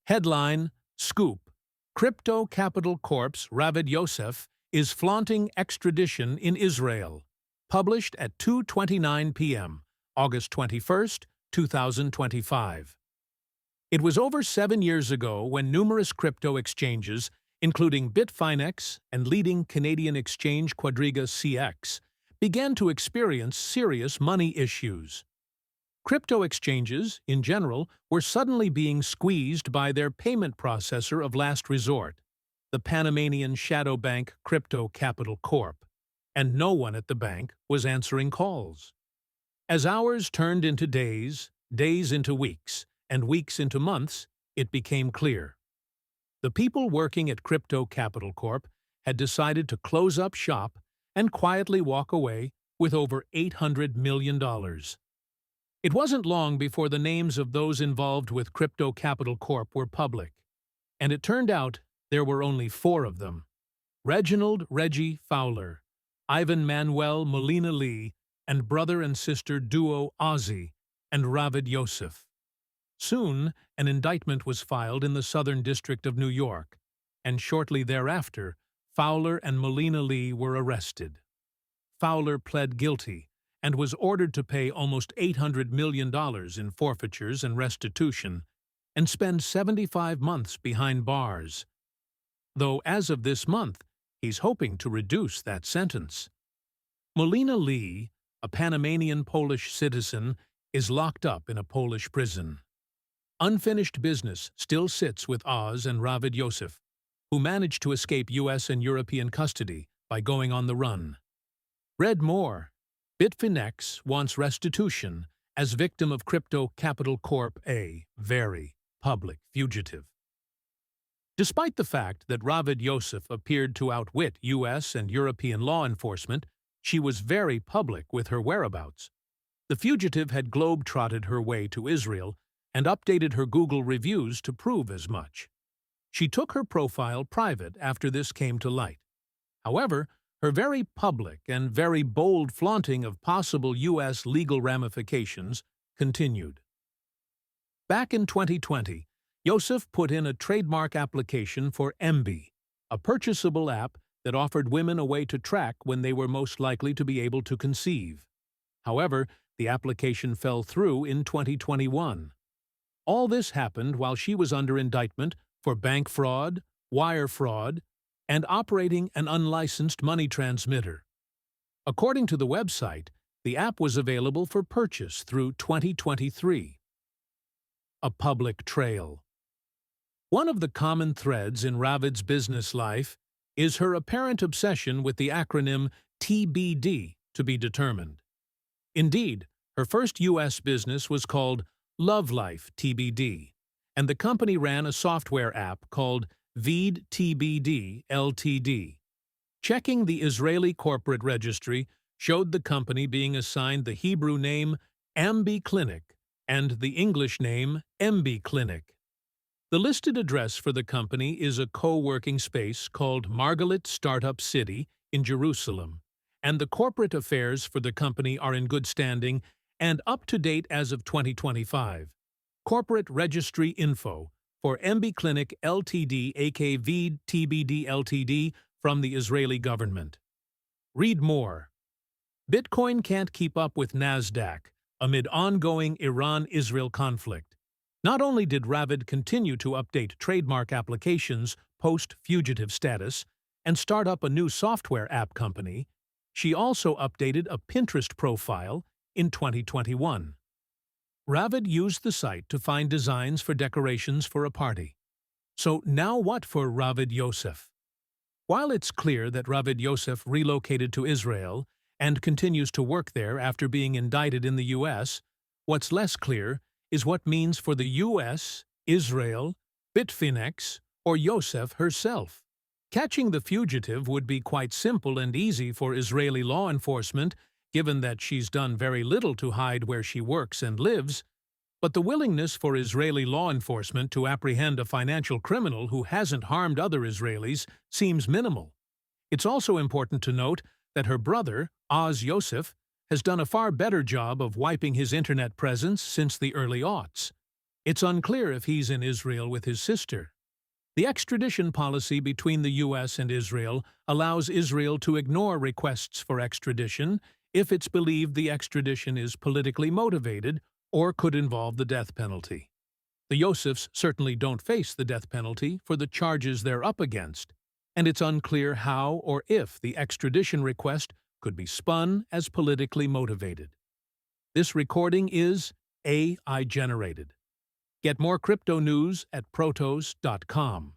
Headline: Scoop. Crypto Capital Corp's Ravid Yosef is flaunting extradition in Israel. Published at 2:29 p.m., August 21, 2025. It was over 7 years ago when numerous crypto exchanges, including Bitfinex and leading Canadian exchange Quadriga CX, began to experience serious money issues. Crypto exchanges, in general, were suddenly being squeezed by their payment processor of last resort, the Panamanian shadow bank Crypto Capital Corp, and no one at the bank was answering calls. As hours turned into days, days into weeks, and weeks into months, it became clear. The people working at Crypto Capital Corp had decided to close up shop and quietly walk away with over $800 million. It wasn't long before the names of those involved with Crypto Capital Corp were public, and it turned out there were only 4 of them: Reginald Reggie Fowler, Ivan Manuel Molina Lee, and brother and sister duo Ozzy and Ravid Yosef. Soon, an indictment was filed in the Southern District of New York, and shortly thereafter, Fowler and Molina Lee were arrested. Fowler pled guilty and was ordered to pay almost $800 million in forfeitures and restitution and spend 75 months behind bars. Though as of this month, he's hoping to reduce that sentence. Molina Lee, a Panamanian Polish citizen, is locked up in a Polish prison. Unfinished business still sits with Oz and Ravid Yosef, who managed to escape U.S. and European custody by going on the run. Read more. Bitfinex wants restitution as victim of Crypto Capital Corp, a very public fugitive. Despite the fact that Ravid Yosef appeared to outwit U.S. and European law enforcement, she was very public with her whereabouts. The fugitive had globe-trotted her way to Israel and updated her Google reviews to prove as much. She took her profile private after this came to light. However, her very public and very bold flaunting of possible U.S. legal ramifications continued. Back in 2020, Yosef put in a trademark application for MB, a purchasable app that offered women a way to track when they were most likely to be able to conceive. However, the application fell through in 2021. All this happened while she was under indictment for bank fraud, wire fraud, and operating an unlicensed money transmitter. According to the website, the app was available for purchase through 2023. A public trail. One of the common threads in Ravid's business life is her apparent obsession with the acronym TBD, to be determined. Indeed, her first U.S. business was called Love Life TBD, and the company ran a software app called Ravid TBD Ltd. Checking the Israeli corporate registry showed the company being assigned the Hebrew name Ambi Clinic and the English name MB Clinic. The listed address for the company is a co-working space called Margalit Startup City in Jerusalem, and the corporate affairs for the company are in good standing and up to date as of 2025. Corporate registry info for MB Clinic Ltd aka Ravid TBD Ltd from the Israeli government. Read more. Bitcoin can't keep up with Nasdaq amid ongoing Iran-Israel conflict. Not only did Ravid continue to update trademark applications post-fugitive status and start up a new software app company, she also updated a Pinterest profile in 2021. Ravid used the site to find designs for decorations for a party. So now what for Ravid Yosef? While it's clear that Ravid Yosef relocated to Israel and continues to work there after being indicted in the U.S., what's less clear is what means for the U.S., Israel, Bitfinex, or Yosef herself. Catching the fugitive would be quite simple and easy for Israeli law enforcement, given that she's done very little to hide where she works and lives, but the willingness for Israeli law enforcement to apprehend a financial criminal who hasn't harmed other Israelis seems minimal. It's also important to note that her brother, Oz Yosef, has done a far better job of wiping his internet presence since the early aughts. It's unclear if he's in Israel with his sister. The extradition policy between the U.S. and Israel allows Israel to ignore requests for extradition if it's believed the extradition is politically motivated or could involve the death penalty. The Yosefs certainly don't face the death penalty for the charges they're up against, and it's unclear how or if the extradition request could be spun as politically motivated. This recording is AI-generated. Get more crypto news at protos.com.